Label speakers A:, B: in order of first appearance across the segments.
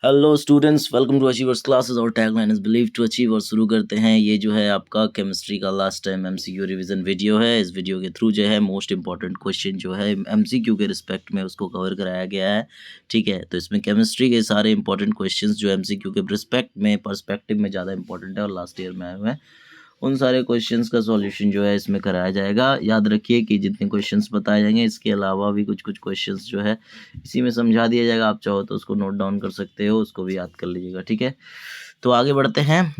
A: Hello students, welcome to Achievers Classes और tagline is believe to achieve. और शुरू करते हैं। ये जो है आपका केमिस्ट्री का last time MCQ revision video है। इस वीडियो के थ्रू जो है मोस्ट इंपॉर्टेंट क्वेश्चन जो है एमसीक्यू के रिस्पेक्ट में उसको कवर कराया गया है। ठीक है, तो इसमें केमिस्ट्री के सारे इंपॉर्टेंट क्वेश्चंस जो एमसीक्यू के रिस्पेक्ट में पर्सपेक्टिव में ज़्यादा इंपॉर्टेंट है और लास्ट ईयर में आए हुए हैं, उन सारे क्वेश्चंस का सॉल्यूशन जो है इसमें कराया जाएगा। याद रखिए कि जितने क्वेश्चंस बताए जाएंगे इसके अलावा भी कुछ कुछ क्वेश्चंस जो है इसी में समझा दिया जाएगा। आप चाहो तो उसको नोट डाउन कर सकते हो, उसको भी याद कर लीजिएगा। ठीक है, तो आगे बढ़ते हैं।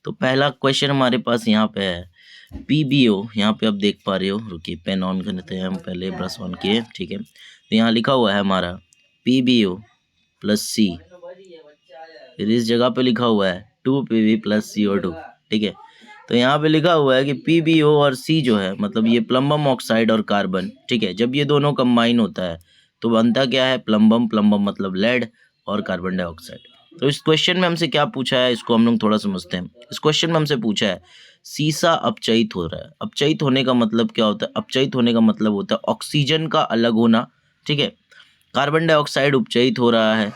A: तो पहला क्वेश्चन हमारे पास यहाँ पे है पीबीओ। यहाँ पे आप देख पा रहे हो, रुकिए पेन ऑन करते हैं हम, पहले ब्रश ऑन किए। ठीक है, तो यहाँ लिखा हुआ है हमारा पीबीओ प्लस सी, फिर इस जगह पे लिखा हुआ है 2 PB प्लस CO2। ठीक है, तो यहाँ पे लिखा हुआ है कि PbO और C जो है मतलब ये प्लम्बम ऑक्साइड और कार्बन। ठीक है, जब ये दोनों कंबाइन होता है तो बनता क्या है, प्लम्बम। प्लम्बम मतलब लेड और कार्बन डाइऑक्साइड। तो इस क्वेश्चन में हमसे क्या पूछा है, इसको हम लोग थोड़ा समझते हैं। इस क्वेश्चन में हमसे पूछा है सीसा अपचयित हो रहा है। अपचयित होने का मतलब क्या होता है? अपचयित होने का मतलब होता है ऑक्सीजन का अलग होना। ठीक है, कार्बन डाइऑक्साइड उपचयित हो रहा है।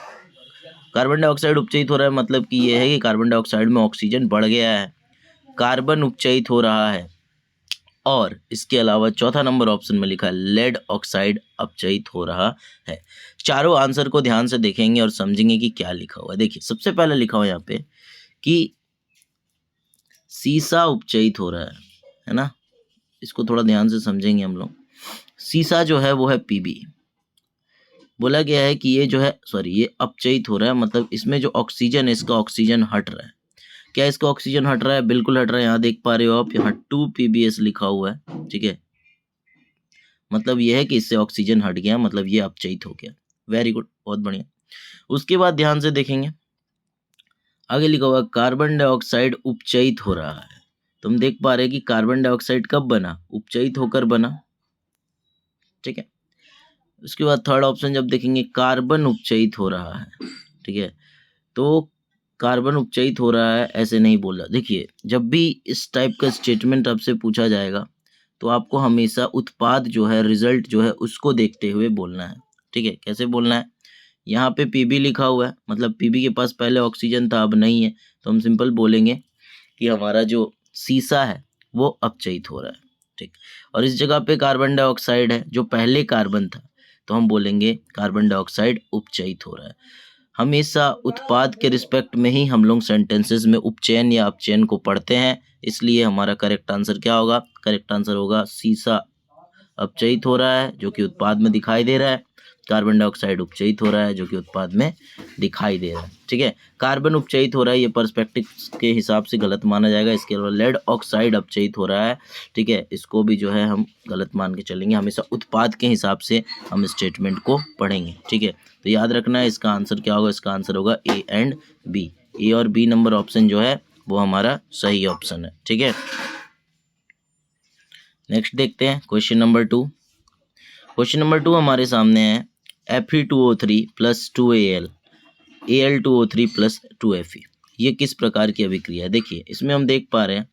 A: कार्बन डाइऑक्साइड उपचयित हो रहा है मतलब कि ये है कि कार्बन डाइऑक्साइड में ऑक्सीजन बढ़ गया है। कार्बन उपचयित हो रहा है और इसके अलावा चौथा नंबर ऑप्शन में लिखा है लेड ऑक्साइड अपचयित हो रहा है। चारों आंसर को ध्यान से देखेंगे और समझेंगे कि क्या लिखा हुआ है। देखिए, सबसे पहले लिखा हुआ यहाँ पे कि सीसा उपचयित हो रहा है ना। इसको थोड़ा ध्यान से समझेंगे हम लोग। सीसा जो है वो है पीबी। बोला गया है कि ये जो है ये अपचयित हो रहा है, मतलब इसमें जो ऑक्सीजन है इसका ऑक्सीजन हट रहा है। क्या इसका ऑक्सीजन हट रहा है? बिल्कुल हट रहा है। यहाँ देख पा रहे हो आप, यहाँ 2 PbS लिखा हुआ है। ठीक है, मतलब ये है कि इससे ऑक्सीजन हट गया, मतलब ये अपचयित हो गया। वेरी गुड, बहुत बढ़िया। उसके बाद ध्यान से देखेंगे, आगे लिखा हुआ कार्बन डाइऑक्साइड उपचयित हो रहा है। तुम देख पा रहे कि कार्बन डाइऑक्साइड कब बना? उपचयित होकर बना। ठीक है, उसके बाद थर्ड ऑप्शन जब देखेंगे कार्बन उपचयित हो रहा है। ठीक है, तो कार्बन उपचयित हो रहा है ऐसे नहीं बोला। देखिए, जब भी इस टाइप का स्टेटमेंट आपसे पूछा जाएगा तो आपको हमेशा उत्पाद जो है, रिजल्ट जो है, उसको देखते हुए बोलना है। ठीक है, कैसे बोलना है? यहाँ पे पीबी लिखा हुआ है, मतलब पीबी के पास पहले ऑक्सीजन था, अब नहीं है, तो हम सिंपल बोलेंगे कि हमारा जो सीसा है वो अपचयित हो रहा है। ठीक, और इस जगह पे कार्बन डाइऑक्साइड है जो पहले कार्बन था, तो हम बोलेंगे कार्बन डाइऑक्साइड उपचयित हो रहा है। हमेशा उत्पाद के रिस्पेक्ट में ही हम लोग सेंटेंसेस में उपचयन या अपचयन को पढ़ते हैं, इसलिए हमारा करेक्ट आंसर क्या होगा? करेक्ट आंसर होगा सीसा अपचयित हो रहा है जो कि उत्पाद में दिखाई दे रहा है, कार्बन डाइऑक्साइड उपचयित हो रहा है जो कि उत्पाद में दिखाई दे रहा है। ठीक है, कार्बन उपचयित हो रहा है ये पर्सपेक्टिव के हिसाब से गलत माना जाएगा। इसके अलावा लेड ऑक्साइड अपचयित हो रहा है, ठीक है, इसको भी जो है हम गलत मान के चलेंगे। हमेशा उत्पाद के हिसाब से हम स्टेटमेंट को पढ़ेंगे। ठीक है, तो याद रखना है इसका आंसर क्या होगा। इसका आंसर होगा ए एंड बी। ए और बी नंबर ऑप्शन जो है वो हमारा सही ऑप्शन है। ठीक है, नेक्स्ट देखते हैं क्वेश्चन नंबर 2। क्वेश्चन नंबर 2 हमारे सामने है Fe2O3 plus 2Al Al2O3 plus 2Fe। ये किस प्रकार की अभिक्रिया है? देखिए, इसमें हम देख पा रहे हैं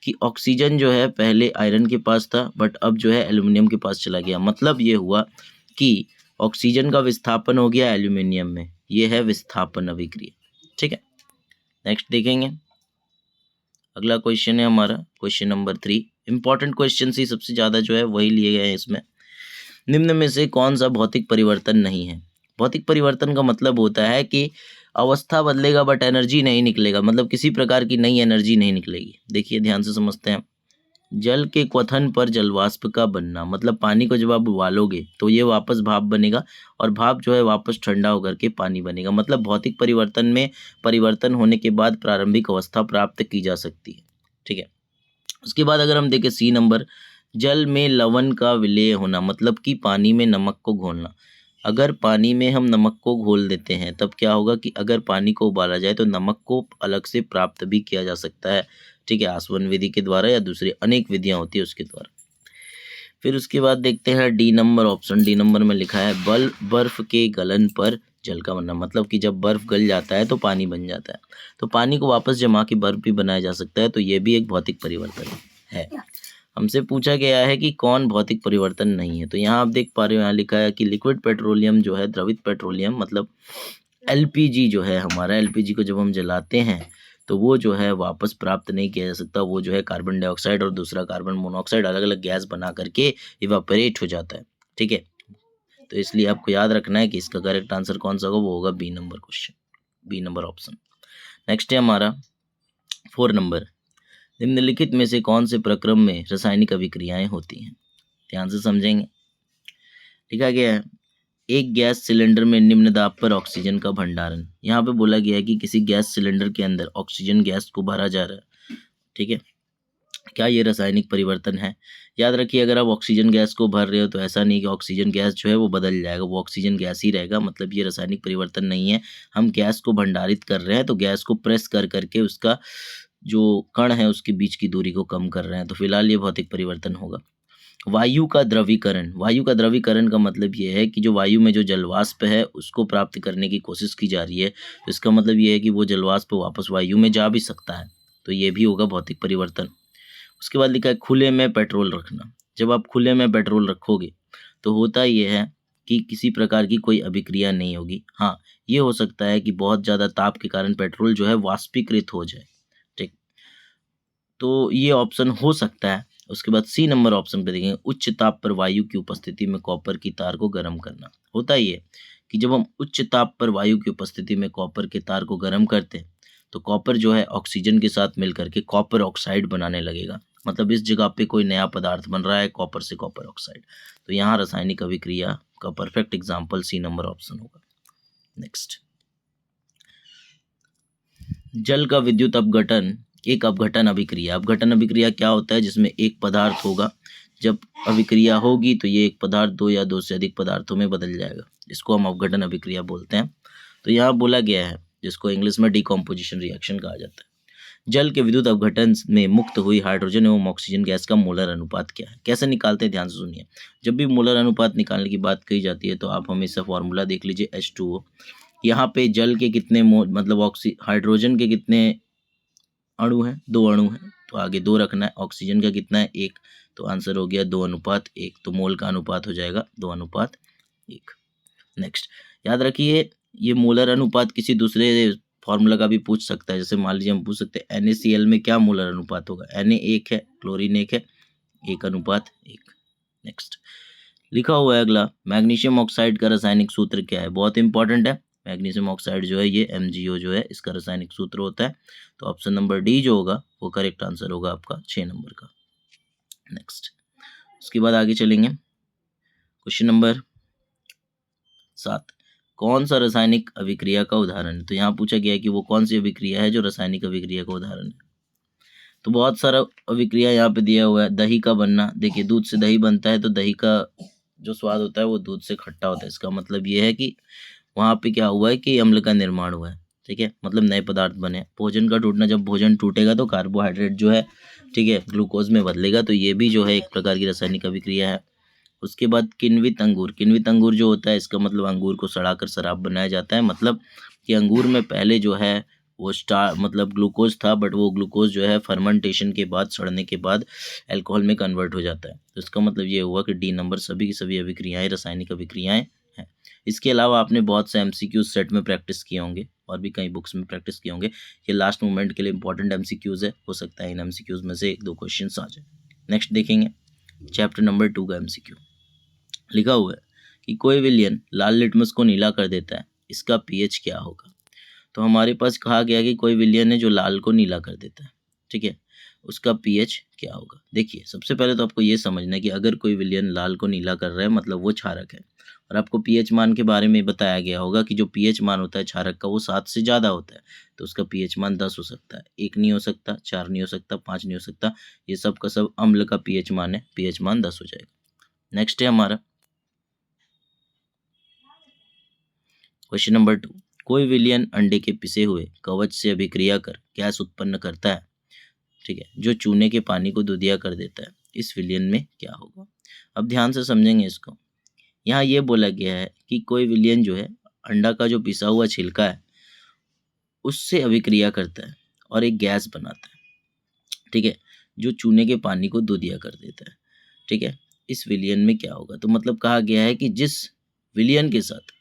A: कि ऑक्सीजन जो है पहले आयरन के पास था, बट अब जो है एल्युमिनियम के पास चला गया। मतलब ये हुआ कि ऑक्सीजन का विस्थापन हो गया एल्यूमिनियम में। ये है विस्थापन अभिक्रिया। ठीक है, नेक्स्ट देखेंगे। अगला क्वेश्चन है हमारा क्वेश्चन नंबर 3। इंपॉर्टेंट क्वेश्चन ही सबसे ज़्यादा जो है वही लिए गए हैं इसमें। निम्न में से कौन सा भौतिक परिवर्तन नहीं है? भौतिक परिवर्तन का मतलब होता है कि अवस्था बदलेगा बट एनर्जी नहीं निकलेगा, मतलब किसी प्रकार की नई एनर्जी नहीं निकलेगी। देखिए, ध्यान से समझते हैं। जल के क्वथन पर जलवाष्प का बनना, मतलब पानी को जब आप उबालोगे तो ये वापस भाप बनेगा और भाप जो है वापस ठंडा होकर के पानी बनेगा। मतलब भौतिक परिवर्तन में परिवर्तन होने के बाद प्रारंभिक अवस्था प्राप्त की जा सकती है। ठीक है, उसके बाद अगर हम देखें सी नंबर, जल में लवण का विलय होना, मतलब कि पानी में नमक को घोलना। अगर पानी में हम नमक को घोल देते हैं तब क्या होगा कि अगर पानी को उबाला जाए तो नमक को अलग से प्राप्त भी किया जा सकता है। ठीक है, आसवन विधि के द्वारा या दूसरी अनेक विधियां होती है उसके द्वारा। फिर उसके बाद देखते हैं D number option. D number में लिखा है बर्फ के गलन पर जल का बनना, मतलब कि जब बर्फ गल जाता है तो पानी बन जाता है, तो पानी को वापस जमा के बर्फ भी बनाया जा सकता है। तो ये भी एक भौतिक परिवर्तन है। हमसे पूछा गया है कि कौन भौतिक परिवर्तन नहीं है, तो यहाँ आप देख पा रहे हो, यहाँ लिखा है कि लिक्विड पेट्रोलियम जो है, द्रवित पेट्रोलियम मतलब एलपीजी जो है हमारा, एलपीजी को जब हम जलाते हैं तो वो जो है वापस प्राप्त नहीं किया जा सकता, वो जो है कार्बन डाइऑक्साइड और दूसरा कार्बन मोनोऑक्साइड अलग अलग गैस बना करके इवापोरेट हो जाता है। ठीक है, तो इसलिए आपको याद रखना है कि इसका करेक्ट आंसर कौन सा होगा, वो होगा B number question, B number option. Next है हमारा 4 नंबर, निम्नलिखित में से कौन से प्रक्रम में रासायनिक अभिक्रियाएं होती हैं? ध्यान से समझेंगे। लिखा गया है एक गैस सिलेंडर में निम्न दाब पर ऑक्सीजन का भंडारण। यहाँ पे बोला गया है कि किसी गैस सिलेंडर के अंदर ऑक्सीजन गैस को भरा जा रहा है। ठीक है, क्या ये रासायनिक परिवर्तन है? याद रखिए, अगर आप ऑक्सीजन गैस को भर रहे हो तो ऐसा नहीं कि ऑक्सीजन गैस जो है वो बदल जाएगा, वो ऑक्सीजन गैस ही रहेगा, मतलब ये रासायनिक परिवर्तन नहीं है। हम गैस को भंडारित कर रहे हैं तो गैस को प्रेस कर करके उसका जो कण है उसके बीच की दूरी को कम कर रहे हैं, तो फिलहाल ये भौतिक परिवर्तन होगा। वायु का द्रवीकरण, वायु का द्रवीकरण का मतलब ये है कि जो वायु में जो जलवाष्प है उसको प्राप्त करने की कोशिश की जा रही है, तो इसका मतलब ये है कि वो जलवाष्प वापस वायु में जा भी सकता है, तो ये भी होगा भौतिक परिवर्तन। उसके बाद लिखा है खुले में पेट्रोल रखना। जब आप खुले में पेट्रोल रखोगे तो होता ये है कि किसी प्रकार की कोई अभिक्रिया नहीं होगी। हाँ, ये हो सकता है कि बहुत ज़्यादा ताप के कारण पेट्रोल जो है वाष्पीकृत हो जाए। ठीक, तो ये ऑप्शन हो सकता है। उसके बाद सी नंबर ऑप्शन पे देखेंगे उच्च ताप पर वायु की उपस्थिति में कॉपर की तार को गर्म करना। होता ये कि जब हम उच्च ताप पर वायु की उपस्थिति में कॉपर के तार को गर्म करते हैं तो कॉपर जो है ऑक्सीजन के साथ मिलकर के कॉपर ऑक्साइड बनाने लगेगा, मतलब इस जगह पे कोई नया पदार्थ बन रहा है कॉपर से कॉपर ऑक्साइड। तो यहाँ रासायनिक अभिक्रिया का perfect example C number option होगा। नेक्स्ट, जल का विद्युत अपघटन एक अपघटन अभिक्रिया। अपघटन अभिक्रिया क्या होता है? जिसमें एक पदार्थ होगा, जब अभिक्रिया होगी तो ये एक पदार्थ दो या दो से अधिक पदार्थों में बदल जाएगा, इसको हम अपघटन अभिक्रिया बोलते हैं। तो यहाँ बोला गया है, जिसको इंग्लिश में डिकम्पोजिशन रिएक्शन कहा जाता है। जल के विद्युत अपघटन में मुक्त हुई हाइड्रोजन एवं ऑक्सीजन गैस का मोलर अनुपात क्या है? कैसे निकालते हैं, ध्यान से सुनिए। जब भी मोलर अनुपात निकालने की बात कही जाती है तो आप हमेशा फॉर्मूला देख लीजिए H2O। यहाँ पे जल के कितने मतलब हाइड्रोजन के कितने अणु हैं? 2 अणु हैं, तो आगे 2 रखना है। ऑक्सीजन का कितना है? 1, तो आंसर हो गया 2:1, तो मोल का अनुपात हो जाएगा 2:1। नेक्स्ट, याद रखिए ये मोलर अनुपात किसी दूसरे फॉर्मूला का भी पूछ सकता है। जैसे मान लीजिए हम पूछ सकते हैं NaCl में क्या मोलर अनुपात होगा? Na 1 है, क्लोरीन 1 है, 1:1। नेक्स्ट, लिखा हुआ है अगला, मैग्नीशियम ऑक्साइड का रासायनिक सूत्र क्या है? बहुत इंपॉर्टेंट है। मैग्नीशियम ऑक्साइड जो है ये MgO जो है इसका रासायनिक सूत्र होता है, तो ऑप्शन नंबर डी जो होगा वो करेक्ट आंसर होगा आपका 6 नंबर का। नेक्स्ट, उसके बाद आगे चलेंगे क्वेश्चन नंबर 7, कौन सा रासायनिक अभिक्रिया का उदाहरण है? तो यहाँ पूछा गया है कि वो कौन सी अभिक्रिया है जो रासायनिक अभिक्रिया का उदाहरण है। तो बहुत सारा अभिक्रिया यहाँ पे दिया हुआ है। दही का बनना, देखिए दूध से दही बनता है तो दही का जो स्वाद होता है वो दूध से खट्टा होता है, इसका मतलब ये है कि वहाँ पे क्या हुआ है कि अम्ल का निर्माण हुआ है। ठीक है, मतलब नए पदार्थ बने। भोजन का टूटना, जब भोजन टूटेगा तो कार्बोहाइड्रेट जो है ठीक है ग्लूकोज में बदलेगा, तो ये भी जो है एक प्रकार की रासायनिक अभिक्रिया है। उसके बाद किण्वित अंगूर, किण्वित अंगूर जो होता है इसका मतलब अंगूर को सड़ाकर शराब बनाया जाता है, मतलब कि अंगूर में पहले जो है वो मतलब ग्लूकोज था, बट वो ग्लूकोज जो है फर्मेंटेशन के बाद, सड़ने के बाद अल्कोहल में कन्वर्ट हो जाता है। तो इसका मतलब ये हुआ कि डी नंबर सभी की सभी अभिक्रियाएं रासायनिक अभिक्रियाएं हैं। इसके अलावा आपने बहुत से MCQs सेट में प्रैक्टिस किए होंगे और भी कई बुक्स में प्रैक्टिस किए होंगे। ये लास्ट मोमेंट के लिए इंपॉर्टेंट MCQs है, हो सकता है इन MCQs में से 1-2 क्वेश्चन आ जाए। नेक्स्ट देखेंगे चैप्टर नंबर 2 का MCQ। लिखा हुआ है कि कोई विलयन लाल लिटमस को नीला कर देता है, इसका pH क्या होगा? तो हमारे पास कहा गया कि कोई विलयन है जो लाल को नीला कर देता है, ठीक है, उसका pH क्या होगा? देखिए सबसे पहले तो आपको ये समझना है कि अगर कोई विलयन लाल को नीला कर रहा है मतलब वो क्षारक है, और आपको pH मान के बारे में बताया गया होगा कि जो pH मान होता है क्षारक का वो 7 से ज़्यादा होता है, तो उसका pH मान 10 हो सकता है, 1 नहीं हो सकता, 4 नहीं हो सकता, 5 नहीं हो सकता, ये सब का सब अम्ल का pH मान है, pH मान 10 हो जाएगा। नेक्स्ट है हमारा क्वेश्चन नंबर 2, कोई विलयन अंडे के पिसे हुए कवच से अभिक्रिया कर गैस उत्पन्न करता है, ठीक है, जो चूने के पानी को दूधिया कर देता है, इस विलयन में क्या होगा? अब ध्यान से समझेंगे इसको। यहाँ ये बोला गया है कि कोई विलयन जो है अंडा का जो पिसा हुआ छिलका है उससे अभिक्रिया करता है और एक गैस बनाता है, ठीक है, जो चूने के पानी को दूधिया कर देता है, ठीक है, इस विलयन में क्या होगा? तो मतलब कहा गया है कि जिस विलयन के साथ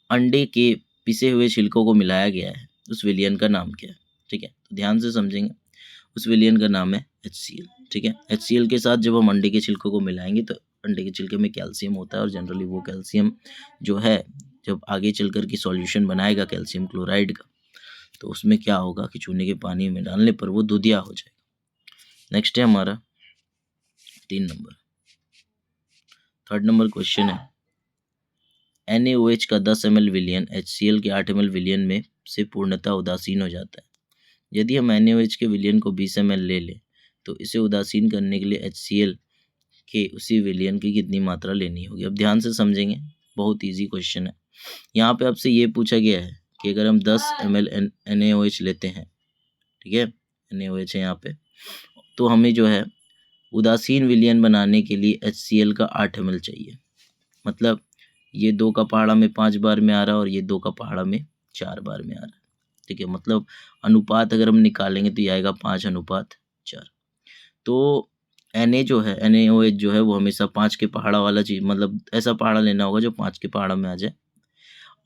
A: अंडे के पिसे हुए छिलकों को मिलाया गया है, उस विलयन का नाम क्या है? ठीक है, तो ध्यान से समझेंगे। उस विलयन का नाम है HCl। ठीक है, HCl के साथ जब हम अंडे के छिलकों को मिलाएंगे तो अंडे के छिलके में कैल्शियम होता है, और जनरली वो कैल्शियम जो है जब आगे चल कर के सॉल्यूशन बनाएगा कैल्शियम क्लोराइड का, तो उसमें क्या होगा कि चूने के पानी में डालने पर वो दूधिया हो जाएगा। नेक्स्ट है हमारा 3 नंबर, 3rd नंबर क्वेश्चन है NaOH का 10 ml विलयन HCl के 8 ml विलयन में से पूर्णतः उदासीन हो जाता है। यदि हम NaOH के विलयन को 20 ml ले लें तो इसे उदासीन करने के लिए HCl के उसी विलयन की कितनी मात्रा लेनी होगी? अब ध्यान से समझेंगे, बहुत इजी क्वेश्चन है। यहाँ पे आपसे ये पूछा गया है कि अगर हम 10 ml NaOH लेते हैं, ठीक है, NaOH है यहाँ पे, तो हमें जो है उदासीन विलयन बनाने के लिए HCl का 8 ml चाहिए। मतलब ये 2 का पहाड़ा में 5 बार में आ रहा है और ये 2 का पहाड़ा में 4 बार में आ रहा है। ठीक है, मतलब अनुपात अगर हम निकालेंगे तो ये आएगा 5:4। तो Na जो है NaOH जो है वो हमेशा 5 के पहाड़ा वाला चीज, मतलब ऐसा पहाड़ा लेना होगा जो 5 के पहाड़ा में आ जाए,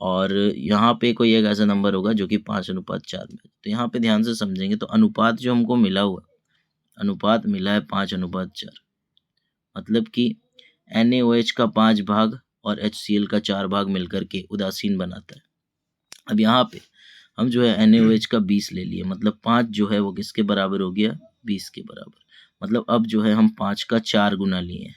A: और यहाँ पे कोई एक ऐसा नंबर होगा जो कि 5:4 में। तो यहाँ पे ध्यान से समझेंगे तो अनुपात जो हमको मिला हुआ, अनुपात मिला है 5:4, मतलब कि NaOH का 5 भाग और HCl का 4 भाग मिलकर के उदासीन बनाता है। अब यहाँ पे हम जो है NaOH का 20 ले लिए, मतलब 5 जो है वो किसके बराबर हो गया? 20 के बराबर। मतलब अब जो है हम 5 का 4 गुना लिए हैं,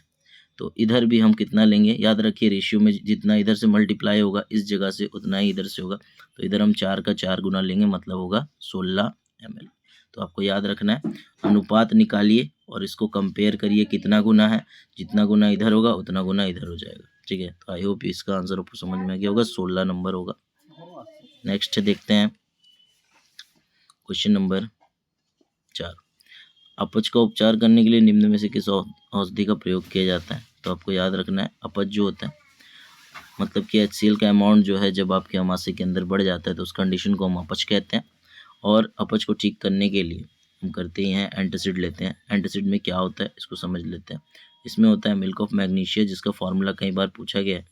A: तो इधर भी हम कितना लेंगे? याद रखिए रेशियो में जितना इधर से मल्टीप्लाई होगा इस जगह से उतना ही इधर से होगा, तो इधर हम 4 का 4 गुना लेंगे, मतलब होगा 16 ml। तो आपको याद रखना है, अनुपात निकालिए और इसको कंपेयर करिए कितना गुना है, जितना गुना इधर होगा उतना गुना इधर हो जाएगा। ठीक है, तो आई होप इसका आंसर आपको समझ में आ गया होगा, 16 नंबर होगा। नेक्स्ट देखते हैं क्वेश्चन नंबर 4। अपच का उपचार करने के लिए निम्न में से किस औषधि का प्रयोग किया जाता है? तो आपको याद रखना है, अपच जो होता है मतलब कि HCl का अमाउंट जो है जब आपके अमाशय के अंदर बढ़ जाता है तो उस कंडीशन को हम अपच कहते हैं। और अपच को ठीक करने के लिए हम करते ही हैं एंटासिड लेते हैं। एंटासिड में क्या होता है इसको समझ लेते हैं। इसमें होता है मिल्क ऑफ मैग्नीशिया, जिसका फॉर्मूला कई बार पूछा गया है,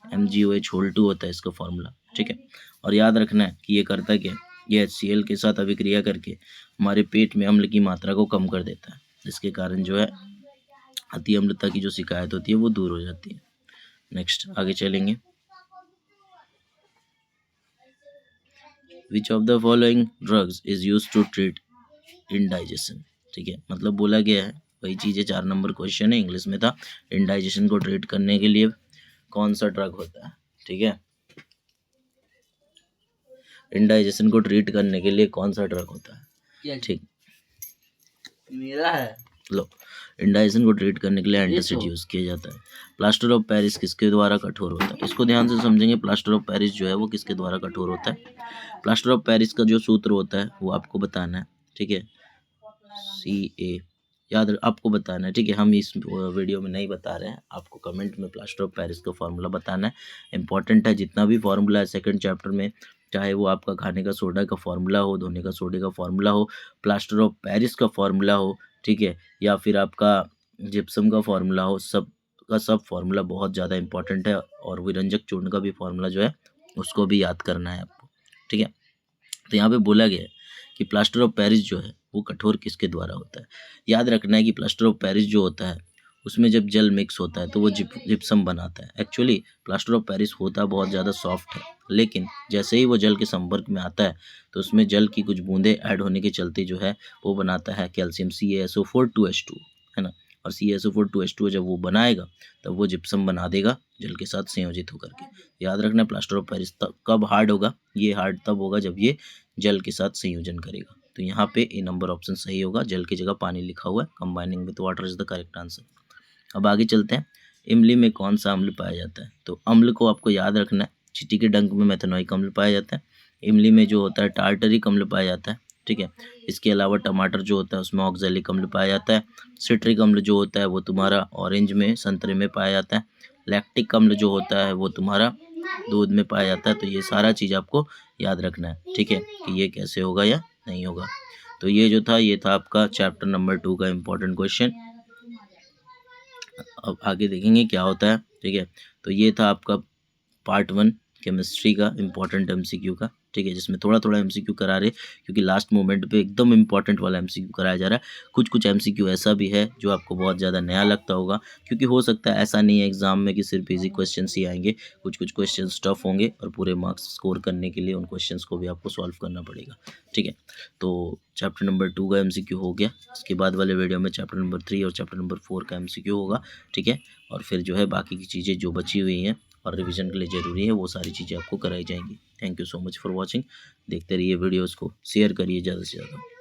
A: MgOH2 होता है इसका फॉर्मूला। ठीक है, और याद रखना है कि ये करता क्या है, ये HCl के साथ अभिक्रिया करके हमारे पेट में अम्ल की मात्रा को कम कर देता है, जिसके कारण जो है अति अम्लता की जो शिकायत होती है वो दूर हो जाती है। नेक्स्ट आगे चलेंगे, which of the following drugs is used to treat indigestion? ठीक है, मतलब बोला गया है वही चीज़ है, 4 नंबर क्वेश्चन है, इंग्लिश में था, इंडाइजेशन को ट्रीट करने के लिए कौन सा ड्रग होता है? ठीक है, इंडाइजेशन को ट्रीट करने के लिए कौन सा ड्रग होता है? ठीक,
B: मेरा है।
A: लो, इंडाइजेशन को ट्रीट करने के लिए एंटासिड यूज किया जाता है। प्लास्टर ऑफ पेरिस किसके द्वारा कठोर होता है? इसको ध्यान से समझेंगे, प्लास्टर ऑफ पेरिस जो है वो किसके द्वारा कठोर होता है? प्लास्टर ऑफ पेरिस का जो सूत्र होता है वो आपको बताना है। ठीक है, CA याद आपको बताना है। ठीक है, हम इस वीडियो में नहीं बता रहे हैं, आपको कमेंट में प्लास्टर ऑफ पेरिस का फॉर्मूला बताना है। इंपॉर्टेंट है, जितना भी फॉर्मूला है सेकंड चैप्टर में, चाहे वो आपका खाने का सोडा का फॉर्मूला हो, धोने का सोडे का फॉर्मूला हो, प्लास्टर ऑफ पेरिस का फॉर्मूला हो, ठीक है, या फिर आपका जिप्सम का फॉर्मूला हो, सब का सब फॉर्मूला बहुत ज़्यादा इंपॉर्टेंट है। और विरंजक चूर्ण का भी फॉर्मूला जो है उसको भी याद करना है आपको। ठीक है, तो यहाँ पे बोला गया है कि प्लास्टर ऑफ पेरिस जो है वो कठोर किसके द्वारा होता है? याद रखना है कि प्लास्टर ऑफ पेरिस जो होता है उसमें जब जल मिक्स होता है तो वो जिप्सम बनाता है। एक्चुअली प्लास्टर ऑफ पेरिस होता बहुत ज़्यादा सॉफ्ट है, लेकिन जैसे ही वो जल के संपर्क में आता है तो उसमें जल की कुछ बूंदें ऐड होने के चलते जो है वो बनाता है कैल्शियम CaSO4 2H2, है ना। और CaSO4 2H2 जब वो बनाएगा तब वो जिप्सम बना देगा जल के साथ संयोजित होकर के। याद रखना प्लास्टर ऑफ पेरिस कब हार्ड होगा? ये हार्ड तब होगा जब ये जल के साथ संयोजन करेगा। तो यहाँ पे ए नंबर ऑप्शन सही होगा, जल की जगह पानी लिखा हुआ है, combining with water is the correct answer. अब आगे चलते हैं, इमली में कौन सा अम्ल पाया जाता है? तो अम्ल को आपको याद रखना है, चींटी के डंक में मेथनोइक अम्ल पाया जाता है, इमली में जो होता है टार्टरिक अम्ल पाया जाता है। ठीक है, इसके अलावा टमाटर जो होता है उसमें ऑक्जेलिक अम्ल पाया जाता है, सिट्रिक अम्ल जो होता है वो तुम्हारा ऑरेंज में संतरे में पाया जाता है, लैक्टिक अम्ल जो होता है वो तुम्हारा दूध में पाया जाता है। तो ये सारा चीज़ आपको याद रखना है। ठीक है, कि ये कैसे होगा या नहीं होगा। तो ये जो था ये था आपका चैप्टर नंबर 2 का इम्पोर्टेंट क्वेश्चन। अब आगे देखेंगे क्या होता है। ठीक है, तो ये था आपका पार्ट 1 केमिस्ट्री का इम्पॉर्टेंट एमसीक्यू का, ठीक है, जिसमें थोड़ा थोड़ा एमसीक्यू करा रहे क्योंकि लास्ट मोमेंट पे एकदम इम्पॉर्टेंट वाला एमसीक्यू कराया जा रहा है। कुछ कुछ एमसीक्यू ऐसा भी है जो आपको बहुत ज़्यादा नया लगता होगा, क्योंकि हो सकता है ऐसा नहीं है एग्जाम में कि सिर्फ इजी क्वेश्चन ही आएंगे, कुछ कुछ क्वेश्चन टफ होंगे और पूरे मार्क्स स्कोर करने के लिए उन क्वेश्चंस को भी आपको सॉल्व करना पड़ेगा, ठीक है। तो चैप्टर नंबर 2 का एमसीक्यू हो गया, इसके बाद वाले वीडियो में चैप्टर नंबर 3 और चैप्टर नंबर 4 का एमसीक्यू होगा, ठीक है। और फिर जो है बाकी की चीज़ें जो बची हुई हैं और रिवीजन के लिए ज़रूरी है वो सारी चीज़ें आपको कराई जाएंगी। Thank you so much for watching. देखते रहिए वीडियोज़ को, शेयर करिए ज़्यादा से ज़्यादा।